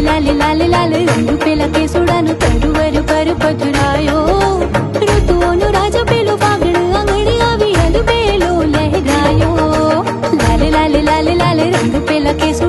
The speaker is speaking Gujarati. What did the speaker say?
લાલ લાલ લાલ રંગ પેલા કેસુડાનો તરુવર પર પધરાયો ઋતુઓનો રાજા પેલો ફાગણ આંગણે આવી અલબેલો લહેરાયો લાલ લાલ લાલ લાલ રંગ પેલા કેસુડાનો